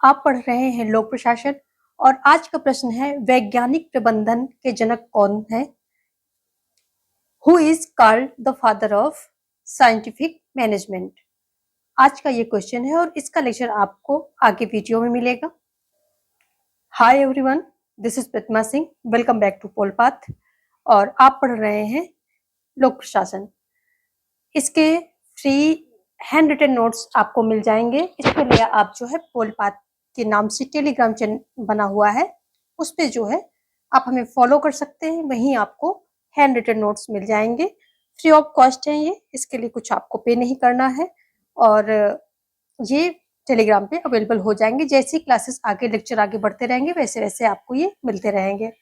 आप पढ़ रहे हैं लोक प्रशासन और आज का प्रश्न है वैज्ञानिक प्रबंधन के जनक कौन है? Who is called the father of scientific management? आज का ये क्वेश्चन है और इसका लेक्चर आपको आगे वीडियो में मिलेगा। Hi everyone, this is Pratima Singh. Welcome back to पोलपाथ और आप पढ़ रहे हैं लोक प्रशासन। इसके फ्री हैंड रिटन नोट्स आपको मिल जाएंगे। इसके लिए आप जो है पोलपाथ के नाम से टेलीग्राम चैनल बना हुआ है, उस पे जो है आप हमें फॉलो कर सकते हैं। वहीं आपको हैंड रिटन नोट्स मिल जाएंगे, फ्री ऑफ कॉस्ट है ये। इसके लिए कुछ आपको पे नहीं करना है और ये टेलीग्राम पे अवेलेबल हो जाएंगे। जैसे क्लासेस आगे, लेक्चर आगे बढ़ते रहेंगे, वैसे वैसे आपको ये मिलते रहेंगे।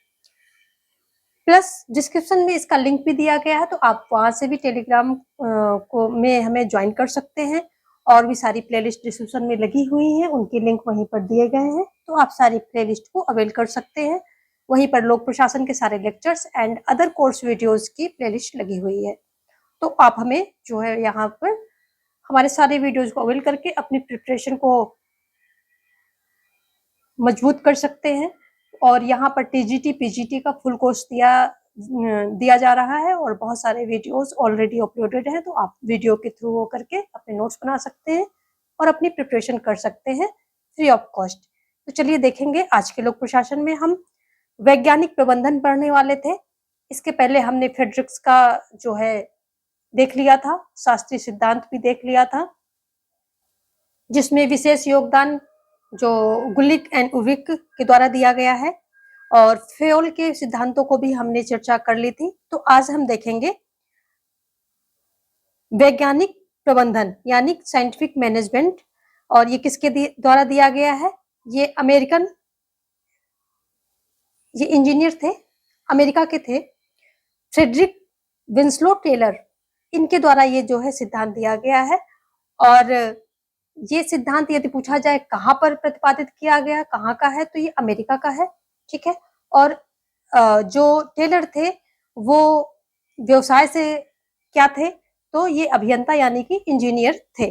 प्लस डिस्क्रिप्शन में इसका लिंक भी दिया गया है, तो आप वहां से भी टेलीग्राम को में हमें ज्वाइन कर सकते हैं। और भी सारी प्लेलिस्ट डिस्क्रिप्शन में लगी हुई हैं, उनके लिंक वहीं पर दिए गए हैं, तो आप सारी प्लेलिस्ट को अवेल कर सकते हैं। वहीं पर लोक प्रशासन के सारे lectures and other course videos की प्लेलिस्ट लगी हुई है। तो आप हमें जो है यहाँ पर हमारे सारे वीडियोज को अवेल करके अपनी प्रिपरेशन को मजबूत कर सकते हैं। और यहाँ पर टीजीटी पीजीटी का फुल कोर्स दिया जा रहा है और बहुत सारे वीडियोस ऑलरेडी अपलोडेड हैं, तो आप वीडियो के थ्रू हो करके अपने नोट्स बना सकते हैं और अपनी प्रिपरेशन कर सकते हैं फ्री ऑफ कॉस्ट। तो चलिए देखेंगे, आज के लोक प्रशासन में हम वैज्ञानिक प्रबंधन पढ़ने वाले थे। इसके पहले हमने फ्रेडरिक्स का जो है देख लिया था, शास्त्रीय सिद्धांत भी देख लिया था, जिसमें विशेष योगदान जो गुलिक एंड उविक के द्वारा दिया गया है, और फेयोल के सिद्धांतों को भी हमने चर्चा कर ली थी। तो आज हम देखेंगे वैज्ञानिक प्रबंधन यानी साइंटिफिक मैनेजमेंट। और ये किसके द्वारा दिया गया है? ये अमेरिकन, ये इंजीनियर थे, अमेरिका के थे, फ्रेडरिक विंस्लो टेलर। इनके द्वारा ये जो है सिद्धांत दिया गया है। और ये सिद्धांत यदि पूछा जाए कहाँ पर प्रतिपादित किया गया, कहाँ का है, तो ये अमेरिका का है, ठीक है। और जो टेलर थे वो व्यवसाय से क्या थे, तो ये अभियंता यानी कि इंजीनियर थे।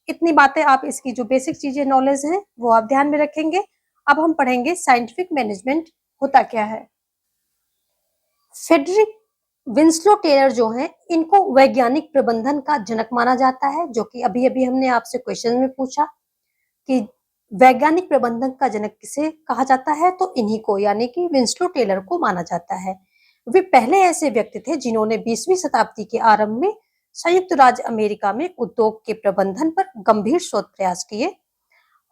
इतनी बातें आप, इसकी जो बेसिक चीजें नॉलेज हैं वो आप ध्यान में रखेंगे। अब हम पढ़ेंगे साइंटिफिक मैनेजमेंट होता क्या है। फ्रेडरिक विंस्लो टेलर जो हैं, इनको वैज्ञानिक प्रबंधन का जनक माना जाता है, जो कि अभी अभी हमने आपसे क्वेश्चन में पूछा कि वैज्ञानिक प्रबंधन का जनक किसे कहा जाता है, तो इन्हीं को यानी कि विंस्लो टेलर को माना जाता है। वे पहले ऐसे व्यक्ति थे जिन्होंने 20वीं शताब्दी के आरंभ में संयुक्त राज्य अमेरिका में उद्योग के प्रबंधन पर गंभीर शोध प्रयास किए।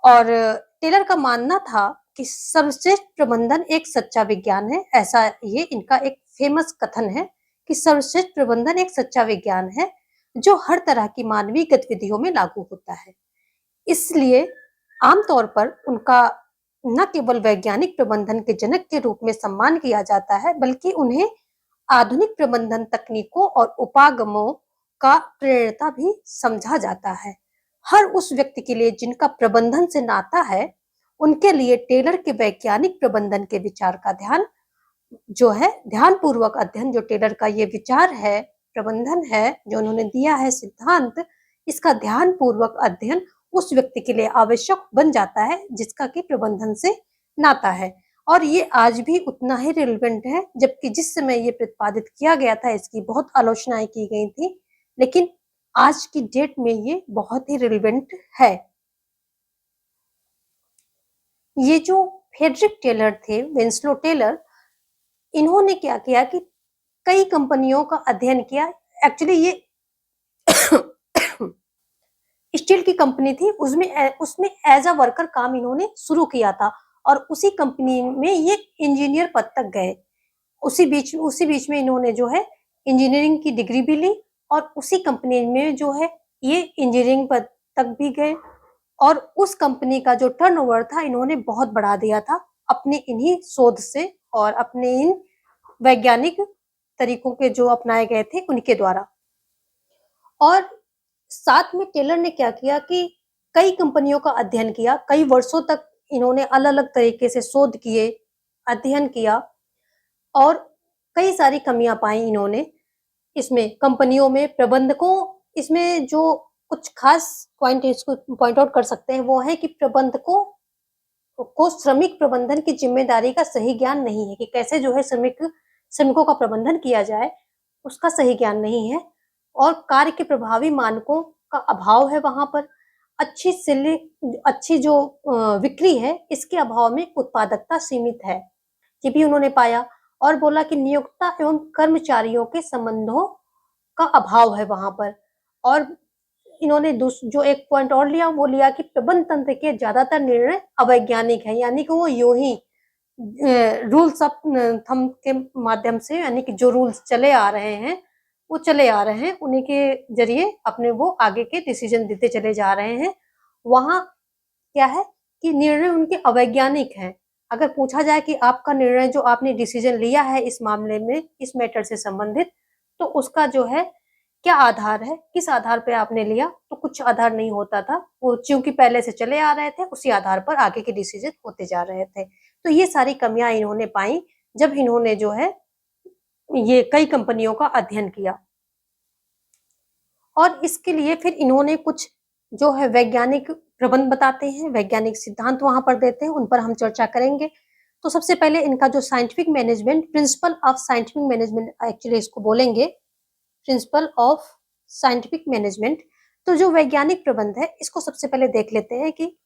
और टेलर का मानना था कि सर्वश्रेष्ठ प्रबंधन एक सच्चा विज्ञान है। ऐसा ये इनका एक फेमस कथन है कि सर्वश्रेष्ठ प्रबंधन एक सच्चा विज्ञान है जो हर तरह की मानवीय गतिविधियों में लागू होता है। इसलिए आमतौर पर उनका न केवल वैज्ञानिक प्रबंधन के जनक के रूप में सम्मान किया जाता है, बल्कि उन्हें आधुनिक प्रबंधन तकनीकों और उपागमों का प्रेरणा भी समझा जाता है। हर उस व्यक्ति के लिए जिनका प्रबंधन से नाता है, उनके लिए टेलर के वैज्ञानिक प्रबंधन के विचार का जो है ध्यानपूर्वक अध्ययन, जो टेलर का ये विचार है, प्रबंधन है जो उन्होंने दिया है सिद्धांत, इसका ध्यानपूर्वक अध्ययन उस व्यक्ति के लिए आवश्यक बन जाता है जिसका कि प्रबंधन से नाता है। और ये आज भी उतना ही रिलेवेंट है, जबकि जिस समय ये प्रतिपादित किया गया था इसकी बहुत आलोचनाएं की गई थी, लेकिन आज की डेट में ये बहुत ही रिलेवेंट है। ये जो फ्रेडरिक टेलर थे, विंस्लो टेलर, इन्होंने क्या किया कि कई कंपनियों का अध्ययन किया। एक्चुअली ये स्टील की कंपनी थी, उसमें एज अ वर्कर काम इन्होंने शुरू किया था और उसी कंपनी में ये इंजीनियर पद तक गए। उसी बीच में इन्होंने जो है इंजीनियरिंग की डिग्री भी ली और उसी कंपनी में जो है ये इंजीनियरिंग पद तक भी गए। और उस कंपनी का जो टर्नओवर था इन्होंने बहुत बढ़ा दिया था अपने इन्हीं शोध से और अपने इन वैज्ञानिक तरीकों के जो अपनाए गए थे उनके द्वारा। और साथ में टेलर ने क्या किया कि कई कंपनियों का अध्ययन किया, कई वर्षों तक इन्होंने अलग अलग तरीके से शोध किए, अध्ययन किया और कई सारी कमियां पाई इन्होंने इसमें, कंपनियों में, प्रबंधकों। इसमें जो कुछ खास पॉइंट इसको पॉइंट आउट कर सकते हैं वो है कि प्रबंधकों को श्रमिक प्रबंधन की जिम्मेदारी का सही ज्ञान नहीं है कि कैसे जो है श्रमिकों का प्रबंधन किया जाए, उसका सही ज्ञान नहीं है। और कार्य के प्रभावी मानकों का अभाव है वहां पर। अच्छी जो बिक्री है, इसके अभाव में उत्पादकता सीमित है, ये भी उन्होंने पाया। और बोला कि नियोक्ता एवं कर्मचारियों के संबंधों का अभाव है वहां पर। और इन्होंने जो एक पॉइंट और लिया, वो लिया कि प्रबंध तंत्र के ज्यादातर निर्णय अवैज्ञानिक है, यानी कि वो यूं ही रूल्स ऑफ थंब के माध्यम से, यानी कि जो रूल्स चले आ रहे हैं वो चले आ रहे हैं, उन्हीं के जरिए अपने वो आगे के डिसीजन देते चले जा रहे हैं। वहां क्या है कि निर्णय उनके अवैज्ञानिक हैं। अगर पूछा जाए कि आपका निर्णय जो आपने डिसीजन लिया है इस मामले में, इस मैटर से संबंधित, तो उसका जो है क्या आधार है, किस आधार पे आपने लिया, तो कुछ आधार नहीं होता था, वो चूंकि पहले से चले आ रहे थे, उसी आधार पर आगे के डिसीजन होते जा रहे थे। तो ये सारी कमियां इन्होंने पाई जब इन्होंने जो है ये कई कंपनियों का अध्ययन किया। और इसके लिए फिर इन्होंने कुछ जो है वैज्ञानिक प्रबंध बताते हैं, वैज्ञानिक सिद्धांत वहां पर देते हैं, उन पर हम चर्चा करेंगे। तो सबसे पहले इनका जो scientific management, principle of scientific management actually इसको बोलेंगे, प्रिंसिपल ऑफ साइंटिफिक मैनेजमेंट। तो जो वैज्ञानिक प्रबंध है, इसको सबसे पहले देख लेते हैं कि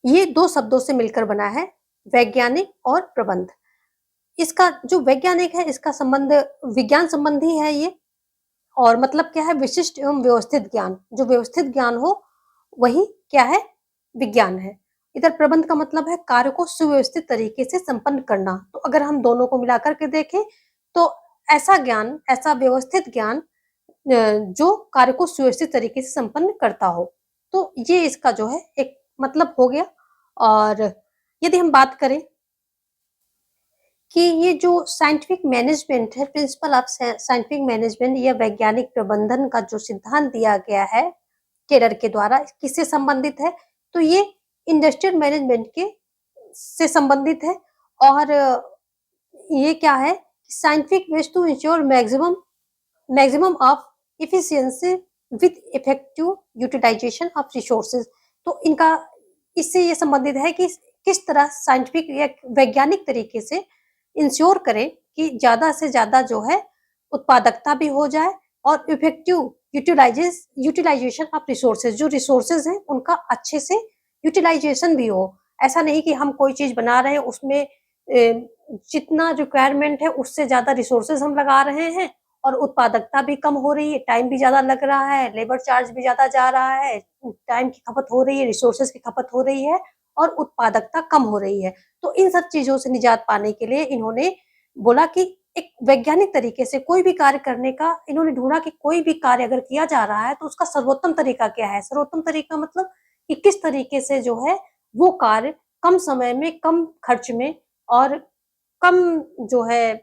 ये दो शब्दों से मिलकर बना है, वैज्ञानिक और प्रबंध। इसका जो वैज्ञानिक है, इसका संबंध विज्ञान संबंधी है ये, और मतलब क्या है, विशिष्ट एवं व्यवस्थित ज्ञान। जो व्यवस्थित ज्ञान हो वही क्या है, विज्ञान है। इधर प्रबंध का मतलब है कार्य को सुव्यवस्थित तरीके से संपन्न करना। तो अगर हम दोनों को मिलाकर के देखें तो ऐसा ज्ञान, ऐसा व्यवस्थित ज्ञान जो कार्य को सुव्यवस्थित तरीके से संपन्न करता हो। तो ये इसका जो है एक मतलब हो गया। और यदि हम बात करें कि ये जो साइंटिफिक मैनेजमेंट है, प्रिंसिपल ऑफ साइंटिफिक मैनेजमेंट, या वैज्ञानिक प्रबंधन का जो सिद्धांत दिया गया है केलर के द्वारा, किससे संबंधित है, तो ये इंडस्ट्रियल मैनेजमेंट के से संबंधित है। और ये क्या है, scientific ways to ensure maximum of efficiency with effective utilisation of resources. तो इनका इससे ये संबंधित है कि किस तरह साइंटिफिक या वैज्ञानिक तरीके से इंश्योर करें कि ज्यादा से ज्यादा जो है उत्पादकता भी हो जाए और इफेक्टिव यूटिलाइजेशन ऑफ रिसोर्सेज, जो रिसोर्सेज हैं उनका अच्छे से यूटिलाइजेशन भी हो। ऐसा नहीं कि हम कोई चीज बना रहे हैं, उसमें जितना रिक्वायरमेंट है उससे ज्यादा रिसोर्सेज हम लगा रहे हैं और उत्पादकता भी कम हो रही है, टाइम भी ज्यादा लग रहा है, लेबर चार्ज भी ज्यादा जा रहा है, टाइम की खपत हो रही है, रिसोर्सेज की खपत हो रही है और उत्पादकता कम हो रही है। तो इन सब चीजों से निजात पाने के लिए इन्होंने बोला कि एक वैज्ञानिक तरीके से कोई भी कार्य करने का, इन्होंने ढूंढा कि कोई भी कार्य अगर किया जा रहा है तो उसका सर्वोत्तम तरीका क्या है। सर्वोत्तम तरीका मतलब कि किस तरीके से जो है वो कार्य कम समय में, कम खर्च में और कम जो है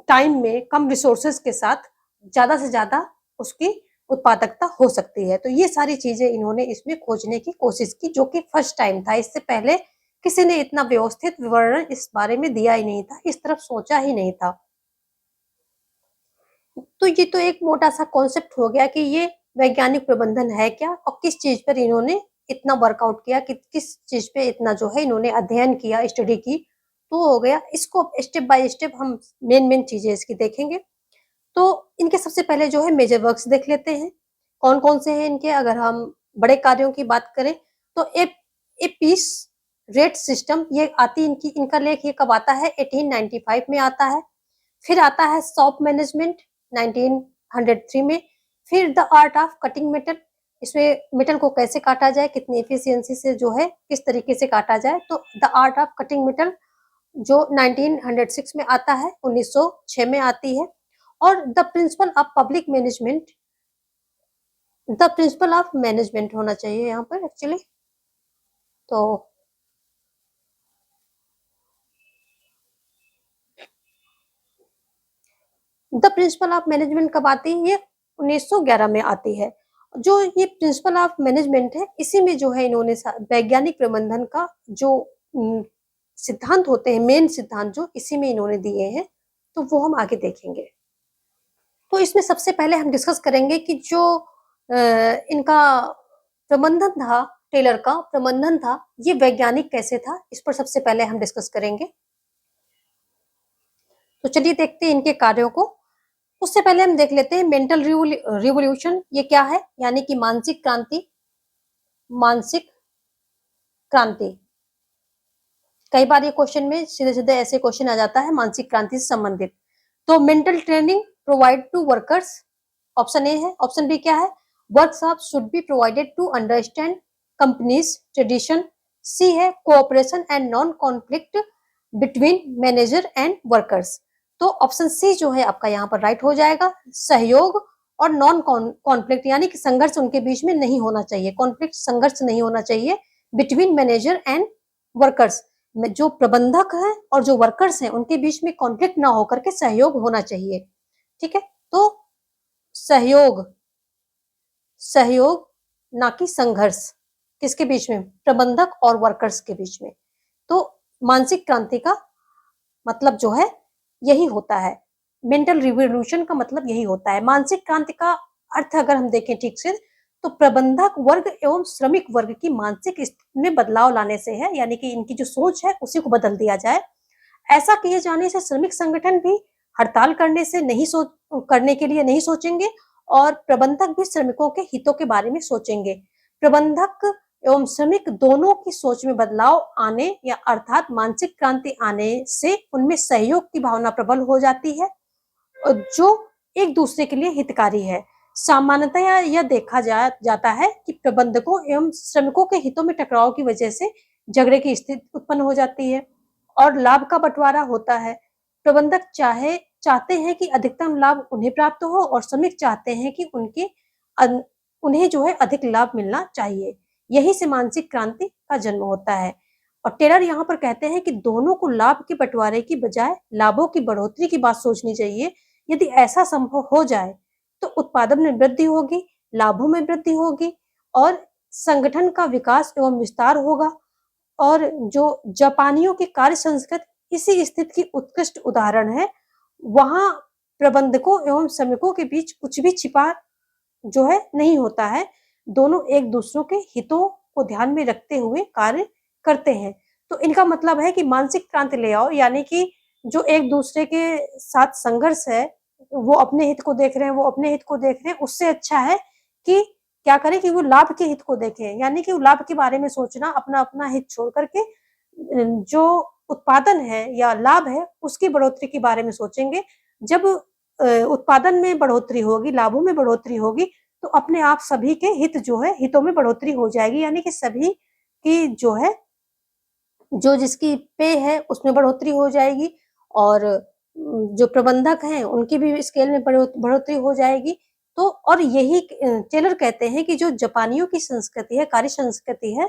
टाइम में, कम रिसोर्सेज के साथ ज्यादा से ज्यादा उसकी उत्पादकता हो सकती है। तो ये सारी चीजें इन्होंने इसमें खोजने की कोशिश की, जो कि फर्स्ट टाइम था। इससे पहले किसी ने इतना व्यवस्थित विवरण इस बारे में दिया ही नहीं था, इस तरफ सोचा ही नहीं था। तो ये तो एक मोटा सा कॉन्सेप्ट हो गया कि ये वैज्ञानिक प्रबंधन है क्या और किस चीज पर इन्होंने इतना वर्कआउट किया, कि किस चीज पे इतना जो है इन्होंने अध्ययन किया, स्टडी की। तो हो गया। इसको स्टेप बाय स्टेप हम मेन चीजें इसकी देखेंगे। तो इनके सबसे पहले जो है मेजर वर्क्स देख लेते हैं, कौन कौन से हैं इनके। अगर हम बड़े कार्यों की बात करें तो ए पीस रेट सिस्टम, ये आती इनका लेख ये कब आता है, 1895 में आता है। फिर आता है शॉप मैनेजमेंट 1903 में। फिर the art of cutting metal, इसमें मेटल को कैसे काटा जाए, कितनी एफिशिएंसी से जो है किस तरीके से काटा जाए, तो the art of cutting metal जो 1906 में आता है, 1906 में आती है। और the principle of public management, the principle of management होना चाहिए यहाँ पर एक्चुअली। तो द प्रिंसिपल ऑफ मैनेजमेंट कब आती है, ये 1911 में आती है। जो ये प्रिंसिपल ऑफ मैनेजमेंट है, इसी में जो है इन्होंने वैज्ञानिक प्रबंधन का जो सिद्धांत होते हैं, मेन सिद्धांत जो इसी में इन्होंने दिए हैं, तो वो हम आगे देखेंगे। तो इसमें सबसे पहले हम डिस्कस करेंगे कि जो इनका प्रबंधन था, टेलर का प्रबंधन था, ये वैज्ञानिक कैसे था, इस पर सबसे पहले हम डिस्कस करेंगे। तो चलिए देखते हैं इनके कार्यों को। उससे पहले हम देख लेते हैं मेंटल रिवोल्यूशन ये क्या है, यानी कि मानसिक क्रांति। मानसिक क्रांति, कई बार ये क्वेश्चन में सीधे सीधे ऐसे क्वेश्चन आ जाता है मानसिक क्रांति से संबंधित। तो mental training provide to workers, option A है। ऑप्शन बी क्या है, workshop should be provided to understand companies tradition. C है cooperation and non conflict between manager and workers. तो ऑप्शन सी जो है आपका यहाँ पर राइट हो जाएगा, सहयोग और नॉन कॉन्फ्लिक्ट, यानी कि संघर्ष उनके बीच में नहीं होना चाहिए, कॉन्फ्लिक्ट संघर्ष नहीं होना चाहिए बिटवीन मैनेजर एंड वर्कर्स, में जो प्रबंधक है और जो वर्कर्स हैं उनके बीच में कॉन्फ्लिक्ट ना होकर के सहयोग होना चाहिए। ठीक है, तो सहयोग, सहयोग ना कि संघर्ष, किसके बीच में, प्रबंधक और वर्कर्स के बीच में। तो मानसिक क्रांति का मतलब जो है यही होता है, मेंटल रिवोल्यूशन का मतलब यही होता है। मानसिक क्रांति का अर्थ अगर हम देखें ठीक से, तो प्रबंधक वर्ग एवं श्रमिक वर्ग की मानसिक स्थिति में बदलाव लाने से है, यानी कि इनकी जो सोच है उसी को बदल दिया जाए। ऐसा किए जाने से श्रमिक संगठन भी हड़ताल करने के लिए नहीं सोचेंगे और प्रबंधक भी श्रमिकों के हितों के बारे में सोचेंगे। प्रबंधक एवं श्रमिक दोनों की सोच में बदलाव आने या अर्थात मानसिक क्रांति आने से उनमें सहयोग की भावना प्रबल हो जाती है, जो एक दूसरे के लिए हितकारी है। सामान्यतः यह देखा जाता है कि प्रबंधकों एवं श्रमिकों के हितों में टकराव की वजह से झगड़े की स्थिति उत्पन्न हो जाती है और लाभ का बंटवारा होता है। प्रबंधक चाहते हैं कि अधिकतम लाभ उन्हें प्राप्त हो और श्रमिक चाहते हैं कि उन्हें जो है अधिक लाभ मिलना चाहिए। यही से मानसिक क्रांति का जन्म होता है। और टेलर यहाँ पर कहते हैं कि दोनों को लाभ के बंटवारे की बजाय लाभों की बढ़ोतरी की बात सोचनी चाहिए। यदि ऐसा संभव हो जाए तो उत्पादन में वृद्धि होगी, लाभों में वृद्धि होगी और संगठन का विकास एवं विस्तार होगा। और जो जापानियों की कार्य संस्कृति इसी स्थिति की उत्कृष्ट उदाहरण है। वहां प्रबंधकों एवं श्रमिकों के बीच कुछ भी छिपा जो है नहीं होता है, दोनों एक दूसरों के हितों को ध्यान में रखते हुए कार्य करते हैं। तो इनका मतलब है कि मानसिक क्रांति ले आओ, यानी कि जो एक दूसरे के साथ संघर्ष है, वो अपने हित को देख रहे हैं, वो अपने हित को देख रहे हैं, उससे अच्छा है कि क्या करें कि वो लाभ के हित को देखें, यानी कि वो लाभ के बारे में सोचना, अपना अपना हित छोड़ करके जो उत्पादन है या लाभ है उसकी बढ़ोतरी के बारे में सोचेंगे। जब उत्पादन में बढ़ोतरी होगी, लाभों में बढ़ोतरी होगी, तो अपने आप सभी के हित जो है हितों में बढ़ोतरी हो जाएगी, यानी कि सभी की जो है जो जिसकी पे है उसमें बढ़ोतरी हो जाएगी और जो प्रबंधक हैं उनकी भी स्केल में बढ़ोतरी हो जाएगी। तो और यही टेलर कहते हैं कि जो जापानियों की संस्कृति है, कार्य संस्कृति है,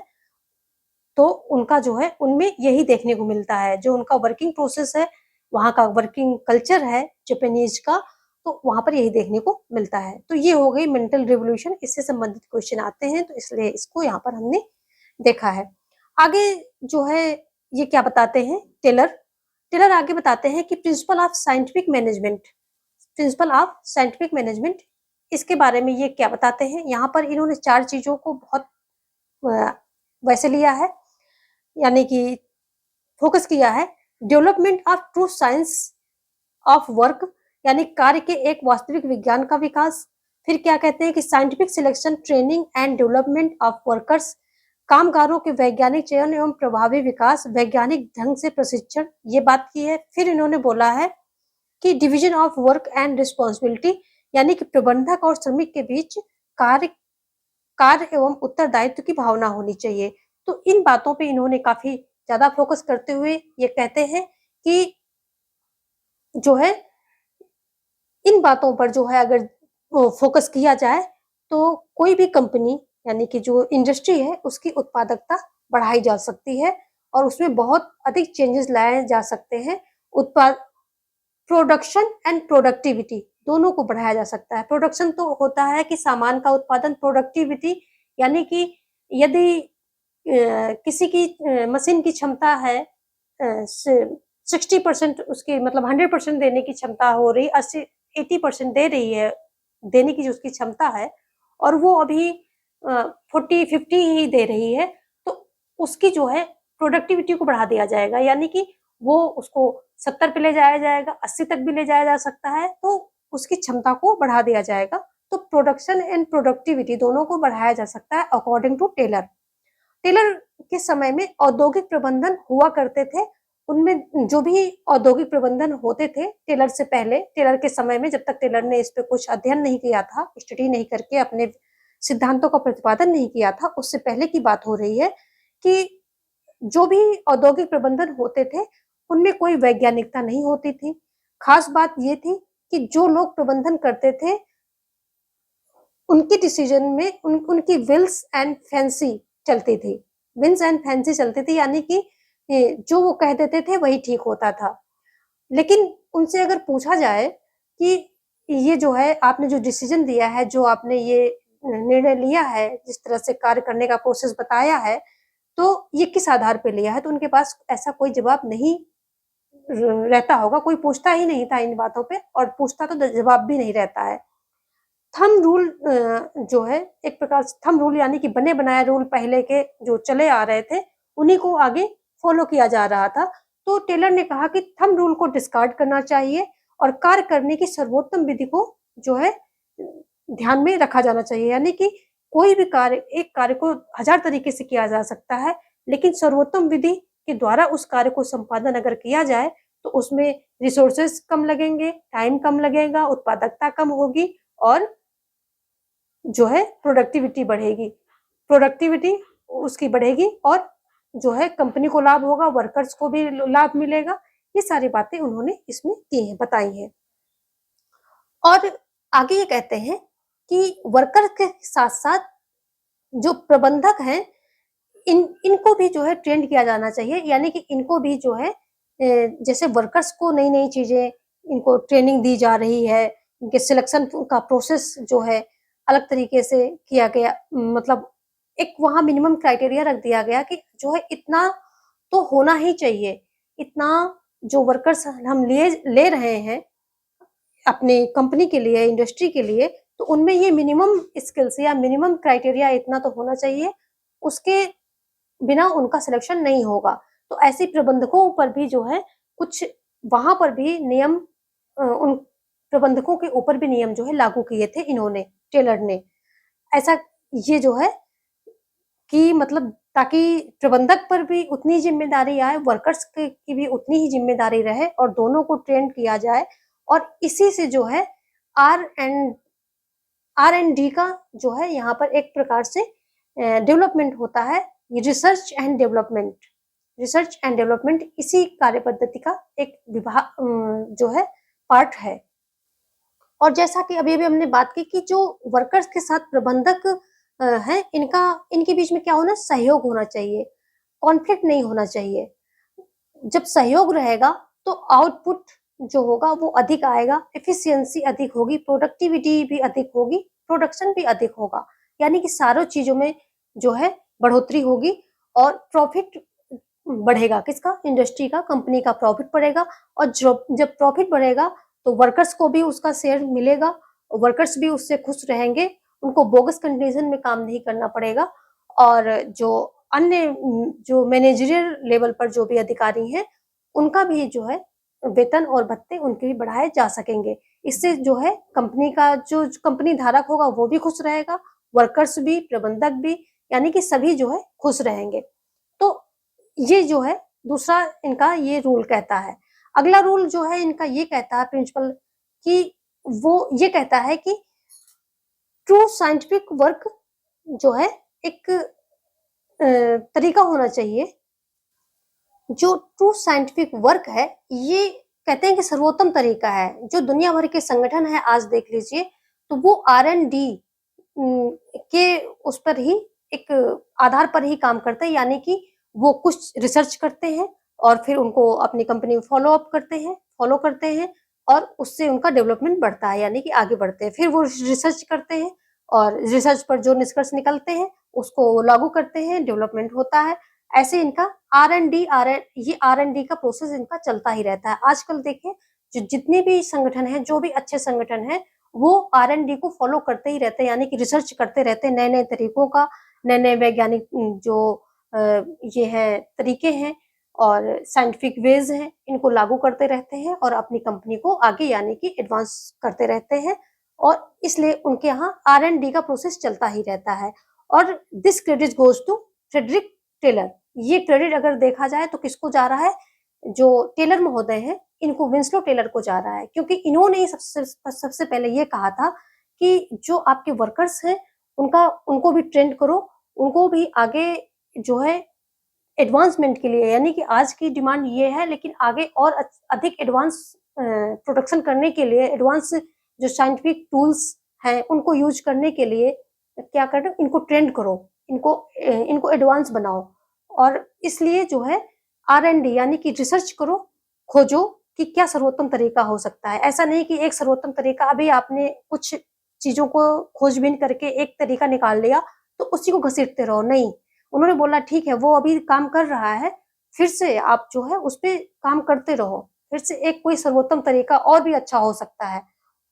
तो उनका जो है उनमें यही देखने को मिलता है। जो उनका वर्किंग प्रोसेस है, वहाँ का वर्किंग कल्चर है जापानीज का, तो वहाँ पर यही देखने को मिलता है। तो ये हो गई मेंटल रिवोल्यूशन, इससे संबंधित क्वेश्चन आते हैं, तो इसलिए इसको यहाँ पर हमने देखा है। आगे जो है ये क्या बताते हैं टेलर, टेलर आगे बताते हैं कि principle of scientific management, principle of scientific management, इसके बारे में ये क्या बताते हैं। यहाँ पर इन्होंने 4 चीजों को बहुत वैसे लिया है, यानी कि फोकस किया है। Development of true science of work, यानी कार्य के एक वास्तविक विज्ञान का विकास। फिर क्या कहते हैं कि scientific selection, training and development of workers, कामगारों के वैज्ञानिक चयन एवं प्रभावी विकास, वैज्ञानिक ढंग से प्रशिक्षण, ये बात की है। फिर इन्होंने बोला है कि division of work and responsibility, यानी कि प्रबंधक और श्रमिक के बीच कार्य एवं उत्तरदायित्व की भावना होनी चाहिए। तो इन बातों पे इन्होंने काफी ज्यादा फोकस करते हुए ये कहते हैं कि जो है इन बातों पर जो है अगर फोकस किया जाए तो कोई भी कंपनी, यानी कि जो इंडस्ट्री है उसकी उत्पादकता बढ़ाई जा सकती है और उसमें बहुत अधिक चेंजेस लाए जा सकते हैं। उत्पाद प्रोडक्शन एंड प्रोडक्टिविटी दोनों को बढ़ाया जा सकता है। प्रोडक्शन तो होता है कि सामान का उत्पादन, प्रोडक्टिविटी यानी कि यदि किसी की मशीन की क्षमता है 60% उसकी मतलब 100% देने की क्षमता हो रही, 80-80% दे रही है देने की जो उसकी क्षमता है, और वो अभी 40-50 ही दे रही है, तो उसकी जो है प्रोडक्टिविटी को बढ़ा दिया जाएगा, यानी कि वो उसको 70 पे ले जाया जाएगा, 80 तक भी ले जाया जा सकता है, तो उसकी क्षमता को बढ़ा दिया जाएगा। तो प्रोडक्शन एंड प्रोडक्टिविटी दोनों को बढ़ाया जा सकता है अकॉर्डिंग टू टेलर। टेलर के समय में औद्योगिक प्रबंधन हुआ करते थे, उनमें जो भी औद्योगिक प्रबंधन होते थे टेलर से पहले, टेलर के समय में, जब तक टेलर ने इस पे कुछ अध्ययन नहीं किया था, स्टडी नहीं करके अपने सिद्धांतों का प्रतिपादन नहीं किया था, उससे पहले की बात हो रही है कि जो भी औद्योगिक प्रबंधन होते थे, उनमें कोई वैज्ञानिकता नहीं होती थी। खास बात ये थी कि जो लोग प्रबंधन करते थे, उनकी डिसीजन में उनकी विल्स एंड फैंसी चलती थी। विल्स एंड फैंसी चलती थी, यानी कि जो वो कह देते थे वही ठीक होता था। लेकिन उनसे अगर पूछा जाए कि ये जो है आपने जो डिसीजन दिया है, जो आपने ये निर्णय लिया है, जिस तरह से कार्य करने का प्रोसेस बताया है, तो ये किस आधार पे लिया है? तो उनके पास ऐसा कोई जवाब नहीं रहता होगा, कोई पूछता ही नहीं था इन बातों पे, और पूछता तो जवाब भी नहीं रहता है। थंब रूल जो है एक प्रकार से, थंब रूल यानी कि बने बनाए रूल पहले के जो चले आ रहे थे, उन्हीं को आगे फॉलो किया जा रहा था। तो टेलर ने कहा कि थंब रूल को डिस्कार्ड करना चाहिए और कार्य करने की सर्वोत्तम विधि को जो है ध्यान में रखा जाना चाहिए, यानी कि कोई भी कार्य, एक कार्य को 1000 तरीके से किया जा सकता है, लेकिन सर्वोत्तम विधि के द्वारा उस कार्य को संपादन अगर किया जाए, तो उसमें रिसोर्सेज कम लगेंगे, टाइम कम लगेगा, उत्पादकता कम होगी और जो है प्रोडक्टिविटी बढ़ेगी। प्रोडक्टिविटी उसकी बढ़ेगी और जो है कंपनी को लाभ होगा, वर्कर्स को भी लाभ मिलेगा। ये सारी बातें उन्होंने इसमें की हैं, बताई हैं। और आगे ये कहते हैं कि वर्कर के साथ-साथ जो प्रबंधक हैं, इनको भी जो है ट्रेंड किया जाना चाहिए, यानी कि इनको भी जो है जैसे वर्कर्स को नई-नई चीज़ें, इनको ट्रेनिंग दी जा रही है, इनके सिलेक्शन का प्रोसेस जो है अलग तरीके से किया गया, मतलब एक वहाँ मिनिमम क्राइटेरिया रख दिया गया कि जो है इतना तो होना ही चाहिए, इतना जो वर्कर्स हम ले रहे हैं अपनी कंपनी के लिए, इंडस्ट्री के लिए, तो उनमें ये मिनिमम स्किल्स या मिनिमम क्राइटेरिया इतना तो होना चाहिए, उसके बिना उनका सिलेक्शन नहीं होगा। तो ऐसे प्रबंधकों पर भी जो है कुछ वहाँ पर भी नियम, उन प्रबंधकों के ऊपर भी नियम जो है लागू किए थे इन्होंने, टेलर ने। ऐसा ये जो है कि मतलब ताकि प्रबंधक पर भी उतनी ज़िम्मेदारी आए, वर्कर्स की भी उतनी ही ज़िम्मेदारी रहे और दोनों को ट्रेन किया जाए, और इसी से जो है आर एंड आर&डी का जो है यहाँ पर एक प्रकार से डेवलपमेंट होता है। ये रिसर्च एंड डेवलपमेंट इसी कार्य पद्धति का एक जो है पार्ट है। और जैसा कि अभी-अभी हमने बात की कि जो वर्कर्स के साथ प्रबंधक हैं, इनके बीच में क्या होना, सहयोग होना चाहिए, कॉन्फ्लिक्ट नहीं होना चाहिए। जब सहयोग रहेगा तो आउटपुट जो होगा वो अधिक आएगा, एफिशिएंसी अधिक होगी, प्रोडक्टिविटी भी अधिक होगी, प्रोडक्शन भी अधिक होगा। यानी कि सारों चीज़ों में जो है बढ़ोतरी होगी और प्रॉफिट बढ़ेगा, किसका, इंडस्ट्री का, कंपनी का प्रॉफिट बढ़ेगा। और जब प्रॉफिट बढ़ेगा तो वर्कर्स को भी उसका शेयर मिलेगा, वर्कर्स भी उससे खुश रहेंगे, उनको बोगस कंडीशन में काम नहीं करना पड़ेगा। और जो अन्य जो मैनेजरियल लेवल पर जो भी अधिकारी हैं, उनका भी जो है वेतन और भत्ते उनके भी बढ़ाए जा सकेंगे। इससे जो है कंपनी का जो कंपनी धारक होगा वो भी खुश रहेगा, वर्कर्स भी, प्रबंधक भी, यानी कि सभी जो है खुश रहेंगे। तो ये जो है दूसरा इनका ये रूल कहता है। अगला रूल जो है इनका ये कहता है प्रिंसिपल, कि वो ये कहता है कि ट्रू साइंटिफिक वर्क जो है एक तरीका होना चाहिए। जो ट्रू साइंटिफिक वर्क है, ये कहते हैं कि सर्वोत्तम तरीका है। जो दुनिया भर के संगठन है, आज देख लीजिए, तो वो आर&डी के उस पर ही, एक आधार पर ही काम करते हैं, यानी कि वो कुछ रिसर्च करते हैं और फिर उनको अपनी कंपनी में फॉलो करते हैं और उससे उनका डेवलपमेंट बढ़ता है, यानी कि आगे बढ़ते हैं। फिर वो रिसर्च करते हैं और रिसर्च पर जो निष्कर्ष निकलते हैं, उसको लागू करते हैं, डेवलपमेंट होता है। ऐसे इनका आर&डी का प्रोसेस इनका चलता ही रहता है। आजकल देखिए, जो जितने भी संगठन हैं, जो भी अच्छे संगठन हैं, वो R&D को फॉलो करते ही रहते हैं, यानी कि रिसर्च करते रहते हैं नए-नए तरीकों का, नए-नए वैज्ञानिक जो ये हैं तरीके हैं और साइंटिफिक वेज़ हैं, इनको लागू करते रहते हैं और अपनी कंपनी को आगे यानी कि एडवांस करते रहते हैं और इसलिए उनके यहाँ R&D का प्रोसेस चलता ही रहता है और this credit goes to Frederick Taylor. ये क्रेडिट अगर देखा जाए तो किसको जा रहा है? जो टेलर महोदय हैं, इनको विंस्लो टेलर को जा रहा है क्योंकि इन्होंने ही सबसे पहले ये कहा था कि जो आपके वर्कर्स हैं, उनको भी ट्रेंड करो, उनको भी आगे जो है एडवांसमेंट के लिए यानी कि आज की डिमांड ये है लेकिन आगे और अधिक एडवांस प्रोडक्शन करने के लिए एडवांस जो साइंटिफिक टूल्स हैं, उनको यूज़ करने के लिए क्या करो, इनको ट्रेंड करो, इनको एडवांस बनाओ और इसलिए जो है R&D यानी कि रिसर्च करो, खोजो कि क्या सर्वोत्तम तरीका हो सकता है। ऐसा नहीं कि एक सर्वोत्तम तरीका अभी आपने कुछ चीज़ों को खोजबीन करके एक तरीका निकाल लिया, तो उसी को घसीटते रहो, नहीं। उन्होंने बोला ठीक है, वो अभी काम कर रहा है, फिर से आप जो है उस पे काम करते रहो, फिर से एक कोई सर्वोत्तम तरीका और भी अच्छा हो सकता है।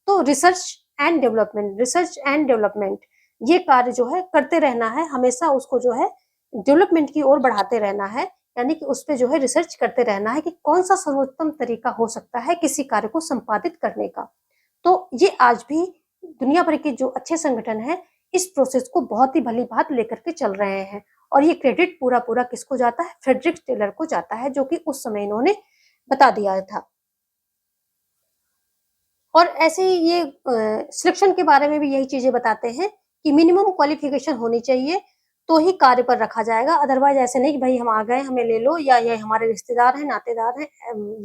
तो रिसर्च एंड डेवलपमेंट ये कार्य जो है करते रहना है, हमेशा उसको जो है डेवलपमेंट की ओर बढ़ाते रहना है, यानी कि उस पे जो है रिसर्च करते रहना है कि कौन-सा सर्वोत्तम तरीका हो सकता है किसी कार्य को संपादित करने का। तो ये आज भी दुनिया भर के जो अच्छे संगठन हैं, इस प्रोसेस को बहुत ही भली-भाँति लेकर के चल रहे हैं और ये क्रेडिट पूरा-पूरा किसको जाता है? फ्रेडरिक टेलर को जाता है, जो कि उस समय इन्होंने बता दिया था। और ऐसे ही ये सिलेक्शन के बारे में भी यही चीज़ें बताते हैं कि मिनिमम क्वालिफ़िकेशन होनी चाहिए, तो ही कार्य पर रखा जाएगा, अदरवाइज़ ऐसे नहीं कि भई हम आ गए, हमें ले लो या ये हमारे रिश्तेदार हैं, नातेदार हैं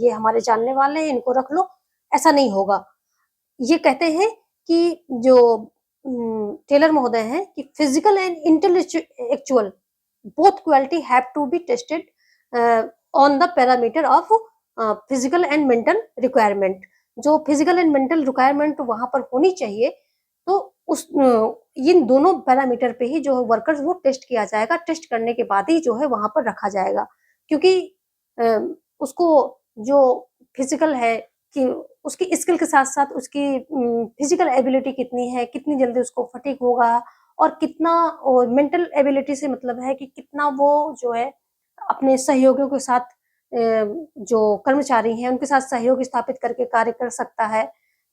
ये हमारे जानने वाले हैं, इनको रख लो, ऐसा नहीं होगा। ये कहते हैं कि जो टेलर महोदय हैं कि physical and intellectual both quality have to be tested on the parameter of physical and mental requirement. जो फिजिकल एंड मेंटल रिक्वायरमेंट वहाँ पर होनी चाहिए, तो उस इन दोनों पैरामीटर पे ही जो है वर्कर्स वो टेस्ट किया जाएगा, टेस्ट करने के बाद ही जो है वहाँ पर रखा जाएगा। क्योंकि अ, उसको जो फिजिकल है कि उसकी स्किल के साथ-साथ उसकी फिजिकल एबिलिटी कितनी है, कितनी जल्दी उसको फटीग होगा और कितना और मेंटल एबिलिटी से मतलब है कि कितना वो जो है अपने सहयोगियों के साथ जो कर्मचारी हैं, उनके साथ सहयोग स्थापित करके कार्य कर सकता है।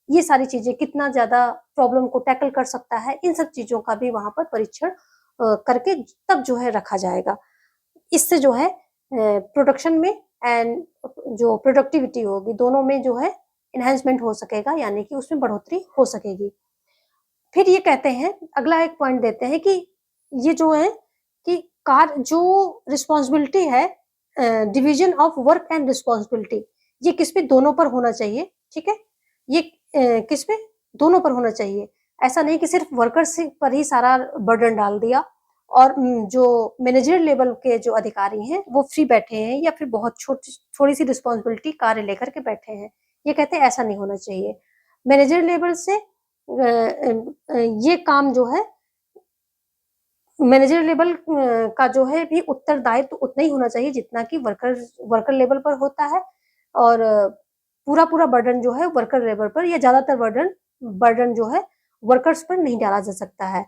ये सारी चीज़ें कितना ज़्यादा प्रॉब्लम को टैकल कर सकता है, इन सब चीज़ों का भी वहाँ पर परीक्षण करके तब जो है रखा जाएगा। इससे जो है प्रोडक्शन में एंड जो प्रोडक्टिविटी होगी, दोनों में जो है एनहांसमेंट हो सकेगा, यानी कि उसमें बढ़ोतरी हो सकेगी। फिर ये कहते हैं, अगला एक पॉइंट देते हैं कि ये जो है कि जो रिस्पॉन्सिबिलिटी है division of work and responsibility, ये किस पे? दोनों पर होना चाहिए, ठीक है? ये किस पे? दोनों पर होना चाहिए। ऐसा नहीं कि सिर्फ़ वर्कर्स पर ही सारा बर्डन डाल दिया और जो मैनेजरियल लेवल के जो अधिकारी हैं, वो फ्री बैठे हैं या फिर बहुत थोड़ी-सी रिस्पॉन्सिबिलिटी कार्य लेकर के बैठे हैं। ये कहते हैं ऐसा नहीं होना चाहिए। मैनेजरियल लेवल से ये काम जो है मैनेजर लेवल का जो है भी उत्तरदायित्व उतना ही होना चाहिए जितना कि वर्कर लेवल पर होता है और पूरा-पूरा बर्डन जो है वर्कर लेवल पर या ज़्यादातर बर्डन जो है वर्कर्स पर नहीं डाला जा सकता है।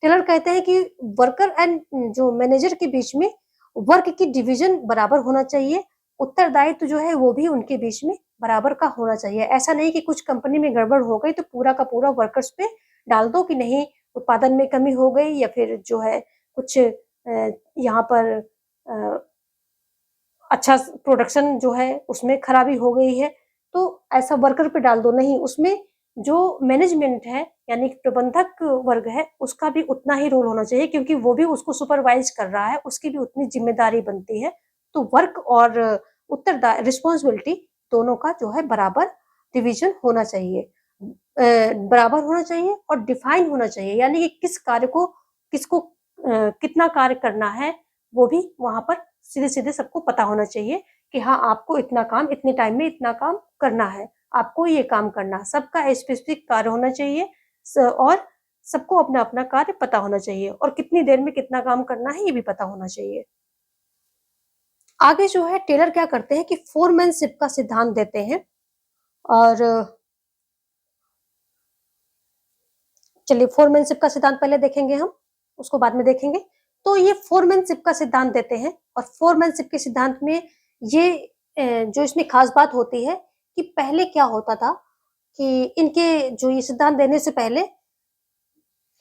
टेलर कहते हैं कि वर्कर एंड जो मैनेजर के बीच में वर्क की डिवीज़न बराबर होना चाहिए, उत्तरदायित्व जो है वो भी उनके बीच में बराबर का होना चाहिए। ऐसा नहीं कि कुछ कंपनी में गड़बड़ हो गई तो पूरा का पूरा वर्कर्स पे डाल दो कि नहीं उत्पादन में कमी हो गई या फिर जो है कुछ यहाँ पर अ, अच्छा प्रोडक्शन जो है उसमें खराबी हो गई है, तो ऐसा वर्कर पे डाल दो, नहीं उसमें जो मैनेजमेंट है यानी कि प्रबंधक वर्ग है, उसका भी उतना ही रोल होना चाहिए क्योंकि वो भी उसको सुपरवाइज़ कर रहा है, उसकी भी उतनी ज़िम्मेदारी बनती है। तो वर्क और रिस्पॉन्सिबिलिटी दोनों का जो है बराबर डिवीज़न होना चाहिए। बराबर होना चाहिए और डिफाइन होना चाहिए यानी कि किस कार्य को किसको कितना कार्य करना है, वो भी वहाँ पर सीधे-सीधे सबको पता होना चाहिए कि हाँ, आपको इतना काम इतने टाइम में इतना काम करना है, आपको ये काम करना है। सबका स्पेसिफिक कार्य होना चाहिए और सबको अपना-अपना कार्य पता होना चाहिए और कितनी देर में कितना काम करना है, ये भी पता होना चाहिए। आगे जो है टेलर क्या करते हैं कि फोरमैनशिप का सिद्धांत देते हैं और चलिए फोरमैनशिप का सिद्धांत पहले देखेंगे हम, उसको बाद में देखेंगे। तो ये फोरमैनशिप का सिद्धांत देते हैं और फोरमैनशिप के सिद्धांत में ये जो इसमें खास बात होती है कि पहले क्या होता था कि इनके जो ये सिद्धांत देने से पहले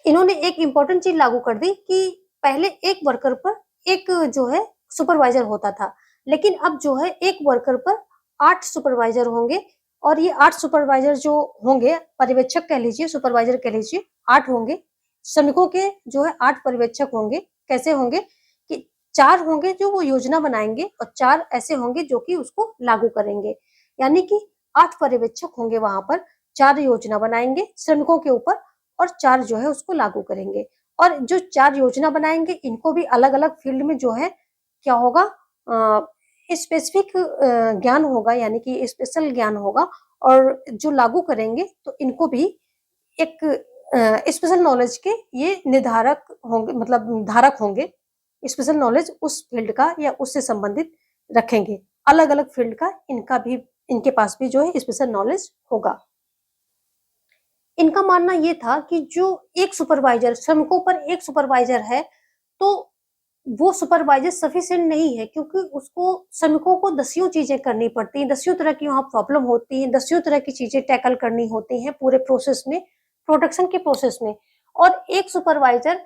इन्होंने एक इम्पोर्टेंट चीज लागू कर दी कि पहले एक वर्कर पर एक जो है सुपरवाइजर होता था, लेकिन अब जो है एक वर्कर पर 8 सुपरवाइजर होंगे और ये 8 सुपरवाइजर जो होंगे, पर्यवेक्षक कह लीजिए, सुपरवाइजर कह लीजिए, 8 होंगे। श्रमिकों के जो है 8 पर्यवेक्षक होंगे। कैसे होंगे कि 4 होंगे जो वो योजना बनाएंगे और 4 ऐसे होंगे जो कि उसको लागू करेंगे। यानी कि 8 पर्यवेक्षक होंगे वहां पर, 4 योजना बनाएंगे श्रमिकोों के ऊपर और 4 जो है उसको लागू करेंगे। और जो 4 योजना बनाएंगे इनको भी अलग-अलग फील्ड में जो है क्या होगा, स्पेसिफिक ज्ञान होगा, यानी कि स्पेशल ज्ञान होगा। और जो लागू करेंगे तो इनको भी एक स्पेशल नॉलेज के ये निर्धारक होंगे, मतलब धारक होंगे। स्पेशल नॉलेज उस फील्ड का या उससे संबंधित रखेंगे। अलग-अलग फील्ड का इनके पास भी जो है स्पेशल नॉलेज होगा। इनका मानना ये था कि जो एक सुपरवाइजर, श्रमिकों पर एक सुपरवाइजर है, तो वो सुपरवाइजर सफिशिएंट नहीं है, क्योंकि उसको श्रमिकों को दसियों चीजें करनी पड़ती हैं, दसियों तरह की वहाँ प्रॉब्लम होती हैं, दसियों तरह की चीजें टैकल करनी होती हैं पूरे प्रोसेस में, प्रोडक्शन के प्रोसेस में। और एक सुपरवाइजर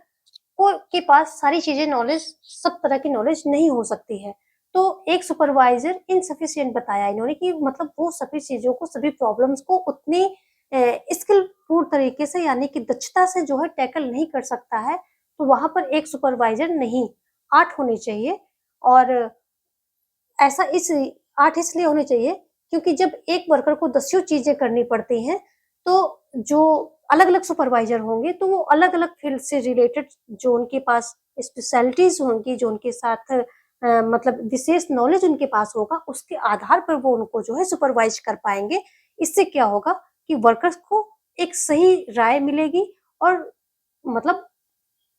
के पास सारी चीजें नॉलेज, सब तरह की नॉलेज नहीं हो सकती है। तो एक सुपरवाइजर इनसफिशिएंट बताया इन्होंने कि मतलब वो सभी चीजों को, सभी प्रॉब्लम्स को उतनी स्किलफुल तरीके से, यानी कि दक्षता से जो है टैकल नहीं कर सकता है। तो वहां पर एक सुपरवाइजर नहीं, 8 होने चाहिए। और ऐसा 8 इसलिए होने चाहिए क्योंकि जब एक वर्कर को दसियों चीजें करनी पड़ती हैं, तो जो अलग-अलग सुपरवाइजर होंगे तो वो अलग-अलग फील्ड से रिलेटेड जो उनके पास स्पेशलिटीज होंगी, जो उनके साथ मतलब विशेष नॉलेज उनके पास होगा, उसके आधार पर वो उनको जो है सुपरवाइज कर पाएंगे। इससे क्या होगा कि वर्कर्स को एक सही राय मिलेगी और मतलब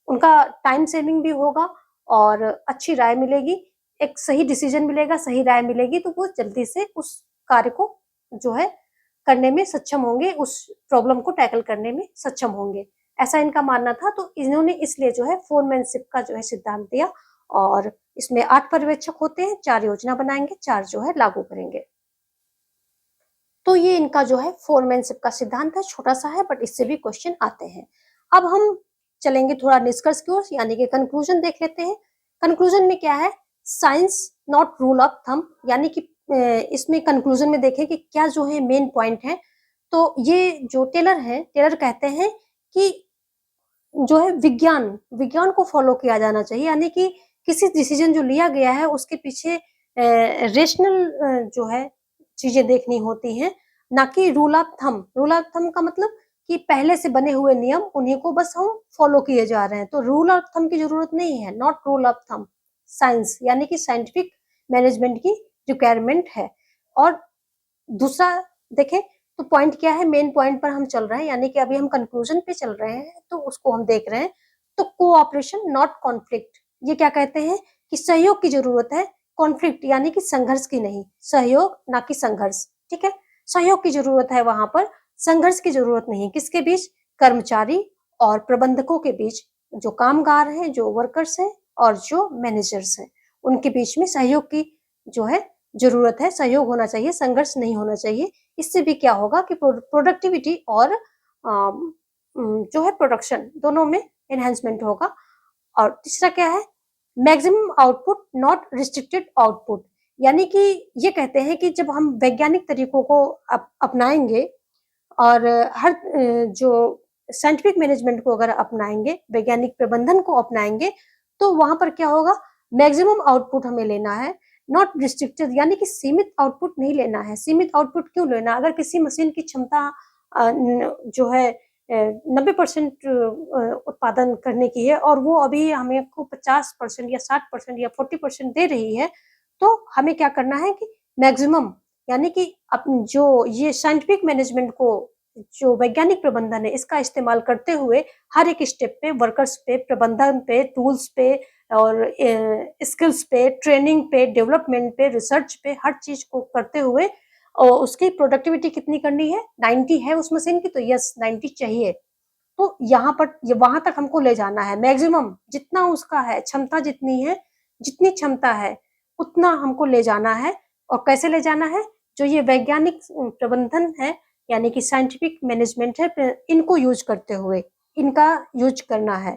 उनका टाइम सेविंग भी होगा और अच्छी राय मिलेगी, एक सही डिसीजन मिलेगा, सही राय मिलेगी, तो वो जल्दी से उस कार्य को जो है करने में सक्षम होंगे, उस प्रॉब्लम को टैकल करने में सक्षम होंगे। ऐसा इनका मानना था। तो इन्होंने इसलिए जो है फोरमैनशिप का जो है सिद्धांत दिया और इसमें 8 पर्यवेक्षक होते हैं, 4 योजना बनाएंगे, 4 जो है लागू करेंगे। तो ये इनका जो है फोरमैनशिप का सिद्धांत है, छोटा सा है बट इससे भी क्वेश्चन आते हैं। अब हम चलेंगे थोड़ा निष्कर्ष की ओर, यानी कि कंक्लूजन देख लेते हैं। कंक्लूजन में क्या है, science not rule of thumb, यानी कि इसमें कंक्लूजन में देखें कि क्या जो है मेन पॉइंट है। तो ये जो टेलर है, टेलर कहते हैं कि जो है विज्ञान को फॉलो किया जाना चाहिए, यानी कि किसी डिसीजन जो लिया गया है उसके पीछे रेशनल जो है चीजें देखनी होती हैं, ना कि rule of thumb. Rule of thumb का मतलब कि पहले से बने हुए नियम, उन्हीं को बस हम फॉलो किए जा रहे हैं। तो रूल ऑफ थंब की जरूरत नहीं है, not rule of thumb. Science यानी कि साइंटिफिक मैनेजमेंट की रिक्वायरमेंट है। और दूसरा देखें तो पॉइंट क्या है, मेन पॉइंट पर हम चल रहे हैं, यानी कि अभी हम कंक्लूजन पे चल रहे हैं, तो उसको हम देख रहे हैं। तो कोऑपरेशन नॉट कॉन्फ्लिक्ट, ये क्या कहते हैं कि सहयोग की जरूरत है, कॉन्फ्लिक्ट यानी कि संघर्ष की नहीं, सहयोग ना कि संघर्ष। ठीक है, सहयोग की जरूरत है वहां पर, संघर्ष की जरूरत नहीं। किसके बीच, कर्मचारी और प्रबंधकों के बीच, जो कामगार हैं, जो वर्कर्स हैं और जो मैनेजर्स हैं, उनके बीच में सहयोग की जो है जरूरत है, सहयोग होना चाहिए, संघर्ष नहीं होना चाहिए। इससे भी क्या होगा कि प्रोडक्टिविटी और जो है प्रोडक्शन दोनों में एनहांसमेंट होगा। और तीसरा क्या है, maximum output not restricted output, यानी कि ये कहते हैं कि जब हम वैज्ञानिक तरीकों को अपनाएंगे और हर जो साइंटिफिक मैनेजमेंट को अगर अपनाएंगे, वैज्ञानिक प्रबंधन को अपनाएंगे, तो वहां पर क्या होगा, मैक्सिमम आउटपुट हमें लेना है, नॉट रिस्ट्रिक्टेड, यानी कि सीमित आउटपुट नहीं लेना है। सीमित आउटपुट क्यों लेना, अगर किसी मशीन की क्षमता जो है 90% उत्पादन करने की है और वो अभी हमें को 50% या 60% या 40% दे रही है, तो हमें क्या करना है कि मैक्सिमम, यानी कि जो ये साइंटिफिक मैनेजमेंट को, जो वैज्ञानिक प्रबंधन है, इसका इस्तेमाल करते हुए हर एक स्टेप पे, वर्कर्स पे, प्रबंधन पे, टूल्स पे और स्किल्स पे, ट्रेनिंग पे, डेवलपमेंट पे, रिसर्च पे, हर चीज को करते हुए और उसकी प्रोडक्टिविटी कितनी करनी है, 90 है उस मशीन की, तो यस 90 चाहिए। तो यहाँ पर वहां तक हमको ले जाना है, मैक्सिमम जितना उसका है, क्षमता जितनी है, जितनी क्षमता है उतना हमको ले जाना है। और कैसे ले जाना है? जो ये वैज्ञानिक प्रबंधन है, यानी कि साइंटिफिक मैनेजमेंट है, इनको यूज करते हुए इनका यूज करना है।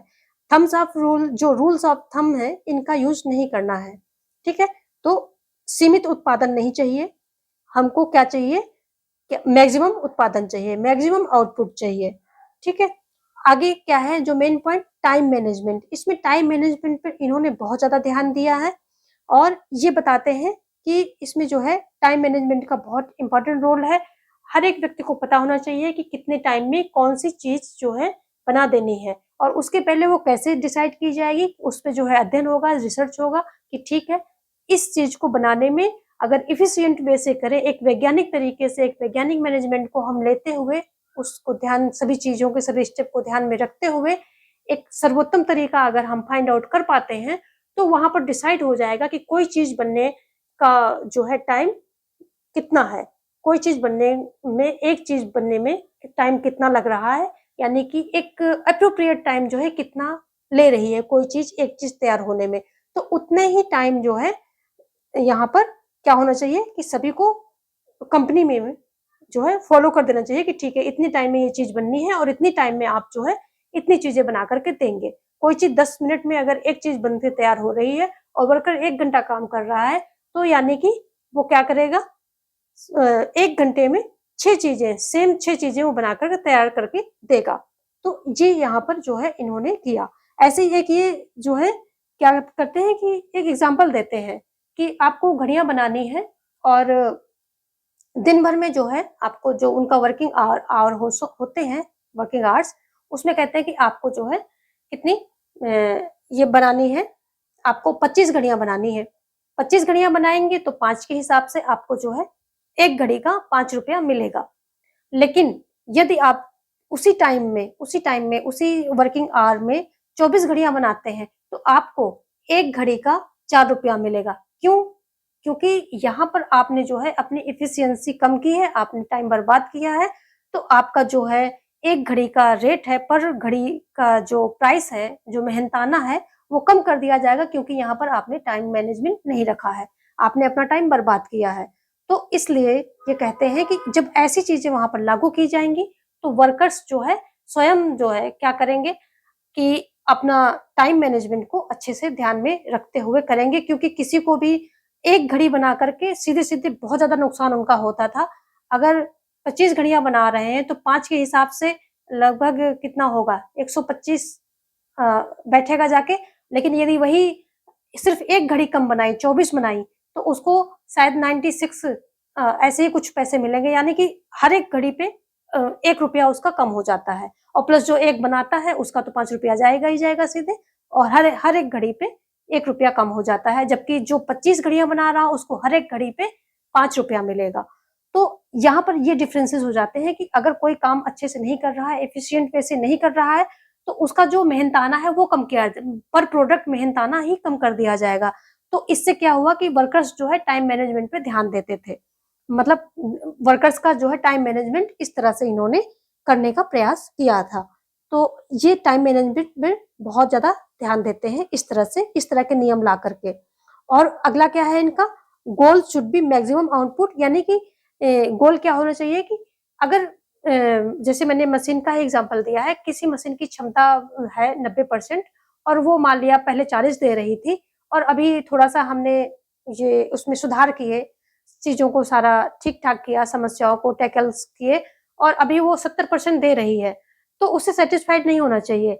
थम्स ऑफ रूल, जो रूल्स ऑफ थम है, इनका यूज नहीं करना है। ठीक है, तो सीमित उत्पादन नहीं चाहिए हमको, क्या चाहिए? मैक्सिमम उत्पादन चाहिए, मैक्सिमम आउटपुट चाहिए। ठीक है, आगे क्या है जो मेन पॉइंट? Time management. इसमें टाइम मैनेजमेंट पर इन्होंने बहुत ज्यादा ध्यान दिया है और ये बताते हैं कि इसमें जो है टाइम मैनेजमेंट का बहुत इंपॉर्टेंट रोल है। हर एक व्यक्ति को पता होना चाहिए कि कितने टाइम में कौन सी चीज जो है बना देनी है, और उसके पहले वो कैसे डिसाइड की जाएगी, उस पर जो है अध्ययन होगा, रिसर्च होगा कि ठीक है इस चीज को बनाने में अगर इफिशियंट वे से करें, एक वैज्ञानिक तरीके से, एक वैज्ञानिक मैनेजमेंट को हम लेते हुए, उसको ध्यान, सभी चीजों के सभी स्टेप को ध्यान में रखते हुए एक सर्वोत्तम तरीका अगर हम फाइंड आउट कर पाते हैं, तो वहां पर डिसाइड हो जाएगा कि कोई चीज बनने का जो है टाइम कितना है, कोई चीज बनने में, एक चीज बनने में टाइम कितना लग रहा है, यानी कि एक अप्रोप्रिएट टाइम जो है कितना ले रही है कोई चीज, एक चीज तैयार होने में। तो उतने ही टाइम जो है यहाँ पर क्या होना चाहिए कि सभी को कंपनी में जो है फॉलो कर देना चाहिए कि ठीक है इतनी टाइम में ये चीज बननी है और इतनी टाइम में आप जो है इतनी चीजें बना करके देंगे। कोई चीज 10 मिनट में अगर एक चीज बनकर तैयार हो रही है और वर्कर 1 घंटा काम कर रहा है, तो यानी कि वो क्या करेगा, 1 घंटे में 6 चीजें, सेम 6 चीजें वो बना करके तैयार करके देगा। तो ये यहाँ पर जो है इन्होंने किया। ऐसे ही एक ये जो है क्या करते हैं कि एक एग्जाम्पल देते हैं कि आपको घड़ियां बनानी है और दिन भर में जो है आपको जो उनका वर्किंग आवर होते हैं, वर्किंग आवर्स, उसमें कहते हैं कि आपको जो है कितनी ये बनानी है, आपको 25 घड़ियां बनानी है। 25 घड़ियां बनाएंगे तो 5 के हिसाब से आपको जो है एक घड़ी का 5 रुपया मिलेगा। लेकिन यदि आप उसी वर्किंग आवर में 24 घड़ियां बनाते हैं, तो आपको एक घड़ी का 4 रुपया मिलेगा। क्यों? क्योंकि यहाँ पर आपने जो है अपनी एफिशिएंसी कम की है, आपने टाइम बर्बाद किया है, तो आपका जो है एक घड़ी का रेट है, पर घड़ी का जो प्राइस है, जो मेहनताना है, वो कम कर दिया जाएगा, क्योंकि यहाँ पर आपने टाइम मैनेजमेंट नहीं रखा है, आपने अपना टाइम बर्बाद किया है। तो इसलिए ये कहते हैं कि जब ऐसी चीजें वहां पर लागू की जाएंगी, तो वर्कर्स जो है स्वयं जो है क्या करेंगे कि अपना टाइम मैनेजमेंट को अच्छे से ध्यान में रखते हुए करेंगे, क्योंकि किसी को भी एक घड़ी बना करके सीधे-सीधे बहुत ज्यादा नुकसान उनका होता था। अगर 25 घड़ियां बना रहे हैं तो 5 के हिसाब से लगभग कितना होगा, 125 बैठेगा जाके। लेकिन यदि वही सिर्फ एक घड़ी कम बनाई, 24 बनाई, तो उसको शायद 96 ऐसे ही कुछ पैसे मिलेंगे, यानी कि हर एक घड़ी पे 1 रुपया उसका कम हो जाता है, और प्लस जो एक बनाता है उसका तो 5 रुपया जाएगा ही जाएगा सीधे, और हर एक घड़ी पे 1 रुपया कम हो जाता है, जबकि जो 25 घड़ियां बना रहा उसको हर एक घड़ी पे 5 रुपया मिलेगा। तो यहाँ पर ये डिफरेंसेस हो जाते हैं कि अगर कोई काम अच्छे से नहीं कर रहा है, एफिशिएंट वे से नहीं कर रहा है, तो उसका जो मेहनताना है वो कम किया, पर प्रोडक्ट मेहनताना ही कम कर दिया जाएगा। तो इससे क्या हुआ कि वर्कर्स जो है टाइम मैनेजमेंट पे ध्यान देते थे, मतलब वर्कर्स का जो है टाइम मैनेजमेंट इस तरह से इन्होंने करने का प्रयास किया था। तो ये टाइम मैनेजमेंट में बहुत ज्यादा ध्यान देते हैं इस तरह से, इस तरह के नियम ला करके। और अगला क्या है इनका, goal should be maximum output, यानी कि गोल क्या होना चाहिए कि अगर जैसे मैंने मशीन का ही एग्जांपल दिया है, किसी मशीन की क्षमता है 90% और वो मान लिया पहले 40 दे रही थी, और अभी थोड़ा सा हमने ये उसमें सुधार किए, चीजों को सारा ठीक ठाक किया, समस्याओं को टैकल्स किए, और अभी वो 70% दे रही है, तो उससे सेटिस्फाइड नहीं होना चाहिए,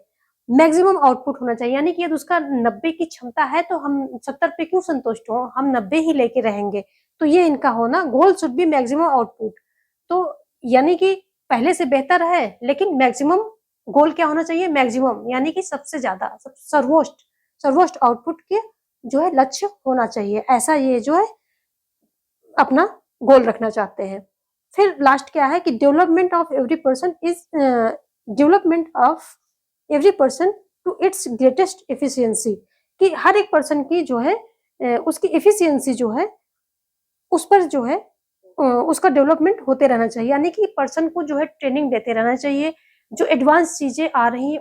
मैक्सिमम आउटपुट होना चाहिए। यानी कि यदि उसका 90 की क्षमता है तो हम 70 पे क्यों संतुष्ट हो, हम 90 ही लेके रहेंगे। तो ये इनका होना, goal should be maximum output. तो यानी कि पहले से बेहतर है, लेकिन मैक्सिमम गोल क्या होना चाहिए, मैक्सिमम, यानी कि सबसे ज्यादा, सर्वोच्च आउटपुट के जो है लक्ष्य होना चाहिए, ऐसा ये जो है अपना गोल रखना चाहते हैं। फिर लास्ट क्या है कि development of every person to its greatest efficiency, कि हर एक पर्सन की जो है उसकी एफिशिएंसी जो है उस पर जो है उसका डेवलपमेंट होते रहना चाहिए, यानी कि पर्सन को जो है ट्रेनिंग देते रहना चाहिए, जो एडवांस चीजें आ रही हैं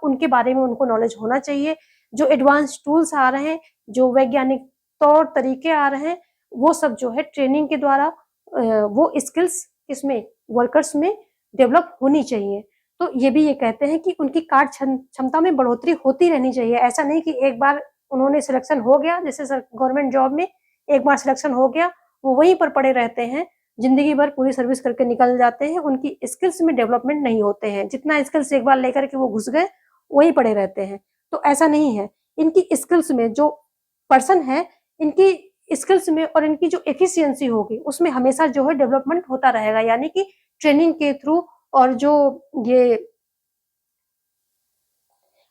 उनके बारे में उनको नॉलेज होना चाहिए। जो एडवांस टूल्स आ रहे हैं, जो वैज्ञानिक तौर तरीके आ रहे हैं, वो सब जो है ट्रेनिंग के द्वारा वो स्किल्स इसमें वर्कर्स में डेवलप होनी चाहिए। तो ये भी ये कहते हैं कि उनकी कार्य क्षमता में बढ़ोतरी होती रहनी चाहिए। ऐसा नहीं कि एक बार उन्होंने सिलेक्शन हो गया, जैसे गवर्नमेंट जॉब में एक बार सिलेक्शन हो गया, वो वहीं पर पड़े रहते हैं, जिंदगी भर पूरी सर्विस करके निकल जाते हैं, उनकी स्किल्स में डेवलपमेंट नहीं होते हैं। जितना स्किल्स एक बार लेकर के वो घुस गए, वहीं पड़े रहते हैं। तो ऐसा नहीं है। इनकी स्किल्स में जो पर्सन है, इनकी स्किल्स में और इनकी जो एफिशिएंसी होगी, उसमें हमेशा जो है डेवलपमेंट होता रहेगा। यानी कि ट्रेनिंग के थ्रू और जो ये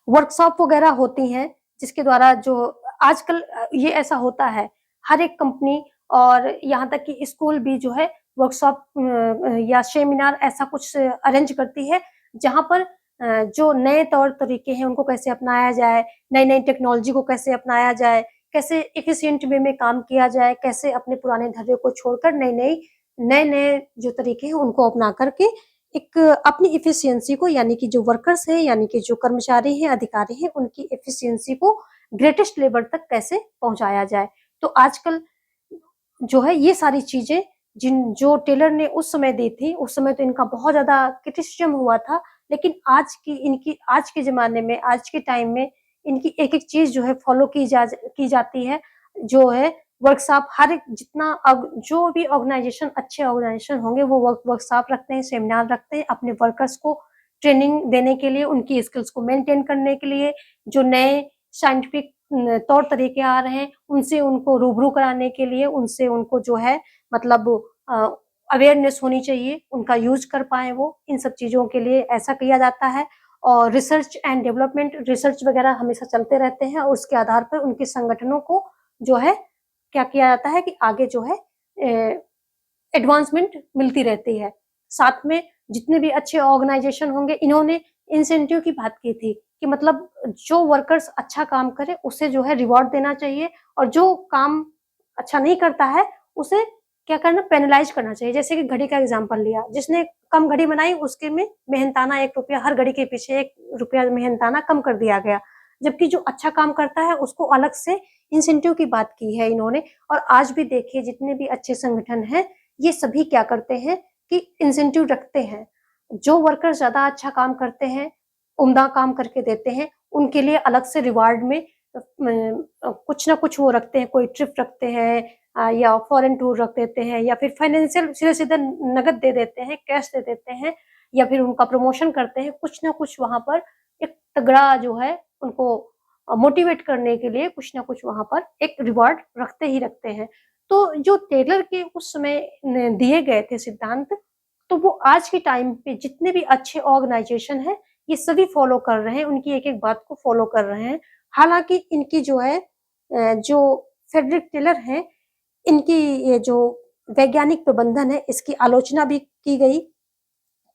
वर्कशॉप वगैरह होती हैं, जिसके द्वारा जो आजकल ये ऐसा होता है, हर एक कंपनी और यहाँ तक कि स्कूल भी जो है वर्कशॉप या सेमिनार ऐसा कुछ अरेंज करती है, जहाँ पर जो नए तौर तरीके हैं उनको कैसे अपनाया जाए, नई-नई टेक्नोलॉजी को कैसे अपनाया जाए, कैसे एफिशिएंट वे में काम किया जाए, कैसे अपने पुराने ढर्रे को छोड़कर नए-नए जो तरीके हैं उनको अपना करके एक अपनी एफिशिएंसी को, यानी कि जो वर्कर्स हैं, यानी कि जो कर्मचारी हैं, अधिकारी हैं, उनकी एफिशिएंसी को ग्रेटेस्ट लेवल तक कैसे पहुँचाया जाए। तो आजकल जो है ये सारी चीज़ें जो टेलर ने उस समय दी थी, उस समय तो इनका बहुत ज़्यादा क्रिटिसिज़्म हुआ था, लेकिन आज के ज़माने में, आज के टाइम में इनकी एक-एक चीज़ जो है फ़ॉलो की जाती है, जो है वर्कशॉप हर एक जितना जो भी ऑर्गनाइज़ेशन अच्छे ऑर्गनाइज़ेशन होंगे, वो वर्कशॉप रखते हैं, सेमिनार रखते हैं, अपने वर्कर्स को ट्रेनिंग देने के लिए, उनकी स्किल्स को मेंटेन करने के लिए, जो नए साइंटिफिक तौर तरीके आ रहे हैं, उनसे उनको रूबरू कराने के लिए, उनसे उनको जो है मतलब अ, अवेयरनेस होनी चाहिए, उनका यूज़ कर पाएँ वो, इन सब चीज़ों के लिए ऐसा किया जाता है। और रिसर्च एंड डेवलपमेंट रिसर्च वगैरह हमेशा चलते रहते हैं और उसके आधार पर उनके संगठनों को जो है क्या किया जाता है कि आगे जो है एडवांसमेंट मिलती रहती है। साथ में जितने भी अच्छे ऑर्गनाइज़ेशन होंगे, इन्होंने इंसेंटिव की बात की थी कि मतलब जो वर्कर्स अच्छा काम करे, उसे जो है रिवॉर्ड देना चाहिए और जो काम अच्छा नहीं करता है, उसे क्या करना पेनलाइज़ करना चाहिए। जैसे कि घड़ी का एग्ज़ाम्पल लिया, जिसने कम घड़ी बनाई उसके में मेहनताना ₹1 हर घड़ी के पीछे ₹1 मेहनताना कम कर दिया गया। जबकि जो अच्छा काम करता है उसको अलग से इंसेंटिव की बात की है इन्होंने। और आज भी देखिए जितने भी अच्छे संगठन हैं, ये सभी क्या करते हैं कि इंसेंटिव रखते हैं। जो वर्कर ज़्यादा अच्छा काम करते हैं, उम्दा काम करके देते हैं, उनके लिए अलग से रिवार्ड में कुछ ना कुछ वो रखते हैं, कोई ट्रिप रखते हैं या फॉरेन टूर रख देते हैं या फिर फाइनेंशियल सीधे-सीधे नकद दे देते हैं, कैश दे देते हैं या फिर उनका प्रमोशन करते हैं। कुछ ना कुछ वहाँ पर एक तगड़ा जो है उनको मोटिवेट करने के लिए कुछ ना कुछ वहाँ पर एक रिवार्ड रखते ही रखते हैं। तो जो टेलर के उस समय दिए गए थे सिद्धांत, तो वो आज के टाइम पे जितने भी अच्छे ऑर्गनाइज़ेशन हैं, ये सभी फ़ॉलो कर रहे हैं, उनकी एक-एक बात को फ़ॉलो कर रहे हैं। हालाँकि इनकी जो है जो फ्रेडरिक टेलर हैं, इनकी ये जो वैज्ञानिक प्रबंधन है, इसकी आलोचना भी की गई,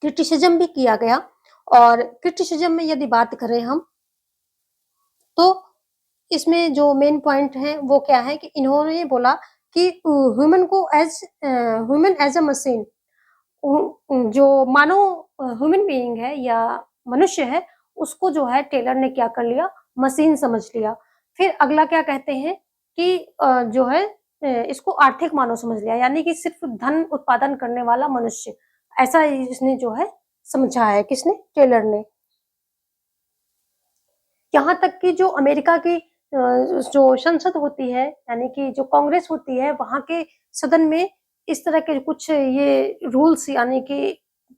क्रिटिसिज़्म भी किया गया। और क्रिटिसिज़्म में यदि बात करें हम, तो इसमें जो मेन पॉइंट है वो क्या है कि इन्होंने बोला कि ह्यूमन एज़ अ मशीन, जो मानव ह्यूमन बीइंग है या मनुष्य है, उसको जो है टेलर ने क्या कर लिया, मशीन समझ लिया। फिर अगला क्या कहते हैं कि जो है इसको आर्थिक मानव समझ लिया, यानी कि सिर्फ़ धन उत्पादन करने वाला मनुष्य, ऐसा इसने जो है समझा है, किसने? टेलर ने। यहाँ तक कि जो अमेरिका की जो संसद होती है, यानी कि जो कांग्रेस होती है, वहाँ के सदन में इस तरह के कुछ ये रूल्स यानी कि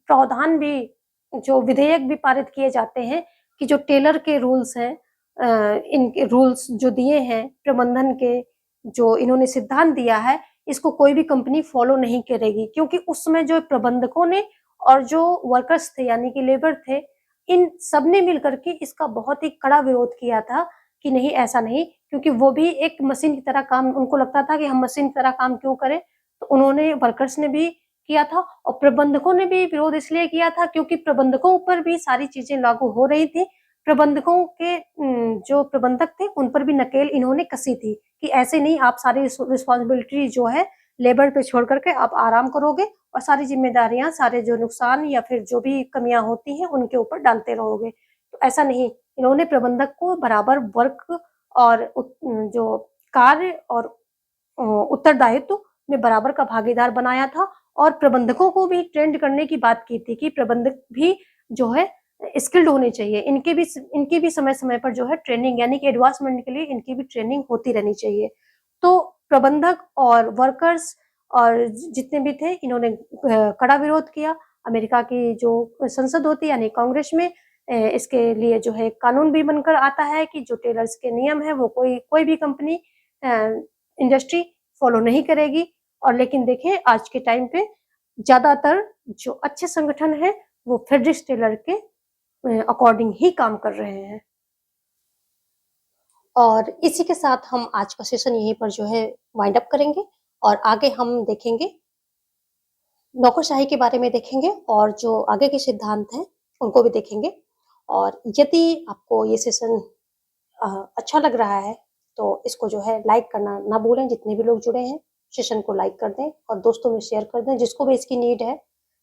प्रावधान भी, जो विधेयक भी पारित किए जाते हैं कि जो टेलर के रूल्स हैं, इनके रूल्स जो दिए हैं प्रबंधन के, जो इन्होंने सिद्धांत दिया है, इसको कोई भी कंपनी फॉलो नहीं करेगी। क्योंकि उस समय जो प्रबंधकों ने और जो वर्कर्स थे यानी कि लेबर थे, इन सब ने मिल कर के इसका बहुत ही कड़ा विरोध किया था कि नहीं ऐसा नहीं, क्योंकि वो भी एक मशीन की तरह काम, उनको लगता था कि हम मशीन की तरह काम क्यों करें। तो उन्होंने वर्कर्स ने भी किया था और प्रबंधकों ने भी विरोध इसलिए किया था क्योंकि प्रबंधकों पर भी सारी चीज़ें लागू हो रही थी। प्रबंधकों के जो प्रबंधक थे उन पर भी नकेल इन्होंने कसी थी कि ऐसे नहीं, आप सारी रिस्पॉन्सिबिलिटी जो है लेबर पे छोड़ कर के आप आराम करोगे और सारी जिम्मेदारियां, सारे जो नुकसान या फिर जो भी कमियां होती हैं उनके ऊपर डालते रहोगे। तो ऐसा नहीं, इन्होंने प्रबंधक को बराबर वर्क और जो कार्य और उत्तरदायित्व में बराबर का भागीदार बनाया था, और प्रबंधकों को भी ट्रेंड करने की बात की थी कि प्रबंधक भी जो है स्किल्ड होने चाहिए, इनकी भी समय समय पर जो है ट्रेनिंग, यानी कि एडवांसमेंट के लिए इनकी भी ट्रेनिंग होती रहनी चाहिए। तो प्रबंधक और वर्कर्स और जितने भी थे, इन्होंने कड़ा विरोध किया। अमेरिका की जो संसद होती है यानी कांग्रेस में इसके लिए जो है कानून भी बनकर आता है कि जो टेलर्स के नियम है वो कोई भी कंपनी इंडस्ट्री फॉलो नहीं करेगी। और लेकिन देखिए आज के टाइम पे ज्यादातर जो अच्छे संगठन है वो फ्रेडरिक टेलर के अकॉर्डिंग ही काम कर रहे हैं। और इसी के साथ हम आज का सेशन यहीं पर जो है वाइंड अप करेंगे, और आगे हम देखेंगे नौकरशाही के बारे में देखेंगे, और जो आगे के सिद्धांत हैं उनको भी देखेंगे। और यदि आपको ये सेशन अच्छा लग रहा है तो इसको जो है लाइक करना ना भूलें। जितने भी लोग जुड़े हैं सेशन को लाइक कर दें और दोस्तों में शेयर कर दें, जिसको भी इसकी नीड है,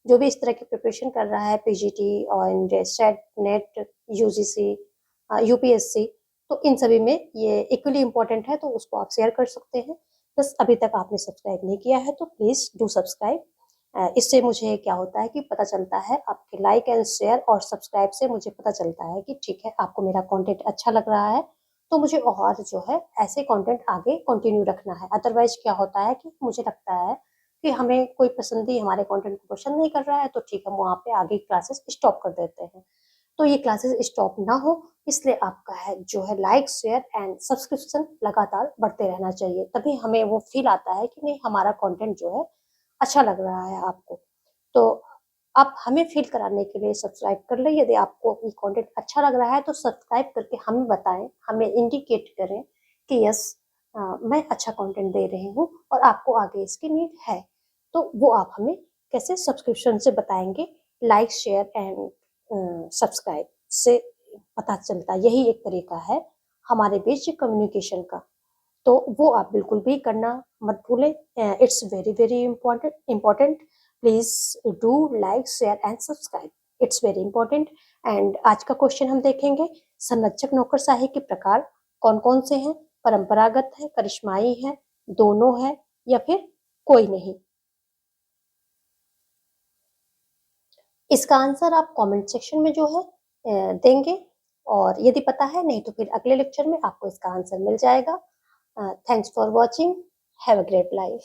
जो भी इस तरह की प्रिपरेशन कर रहा है पीजीटी और सेट, नेट, यूजीसी, यूपीएससी, तो इन सभी में ये इक्वली इम्पोर्टेंट है, तो उसको आप शेयर कर सकते हैं। बस अभी तक आपने सब्सक्राइब नहीं किया है तो प्लीज़ डू सब्सक्राइब। इससे मुझे क्या होता है कि पता चलता है, आपके लाइक एंड शेयर और सब्सक्राइब से मुझे पता चलता है कि ठीक है आपको मेरा कंटेंट अच्छा लग रहा है, तो मुझे और जो है ऐसे कंटेंट आगे कंटिन्यू रखना है। अदरवाइज क्या होता है कि मुझे लगता है कि हमें कोई पसंद ही हमारे कंटेंट को पसंद नहीं कर रहा है, तो ठीक है वहाँ पे आगे क्लासेस स्टॉप कर देते हैं। तो ये क्लासेस स्टॉप ना हो, इसलिए आपका है जो है लाइक, शेयर एंड सब्सक्रिप्शन लगातार बढ़ते रहना चाहिए। तभी हमें वो फील आता है कि नहीं हमारा कंटेंट जो है अच्छा लग रहा है आपको। तो आप हमें फील कराने के लिए सब्सक्राइब कर लें। यदि आपको ये कंटेंट अच्छा लग रहा है तो सब्सक्राइब करके हमें बताएं, हमें इंडिकेट करें कि यस मैं अच्छा कंटेंट दे रही हूँ और आपको आगे इसकी नीड है। तो वो आप हमें कैसे सब्सक्रिप्शन से बताएंगे, लाइक, शेयर एंड सब्सक्राइब से पता चलता, यही एक तरीका है हमारे बीच कम्युनिकेशन का। तो वो आप बिल्कुल भी करना मत भूलें। It's very very important. Please do like, share and subscribe, it's very important. And आज का क्वेश्चन हम देखेंगे, संरक्षक नौकरशाही के प्रकार कौन कौन से हैं? परंपरागत है, करिश्माई है, दोनों है, या फिर कोई नहीं? इसका आंसर आप कमेंट सेक्शन में जो है देंगे, और यदि पता है नहीं तो फिर अगले लेक्चर में आपको इसका आंसर मिल जाएगा। Thanks for watching, have a great life.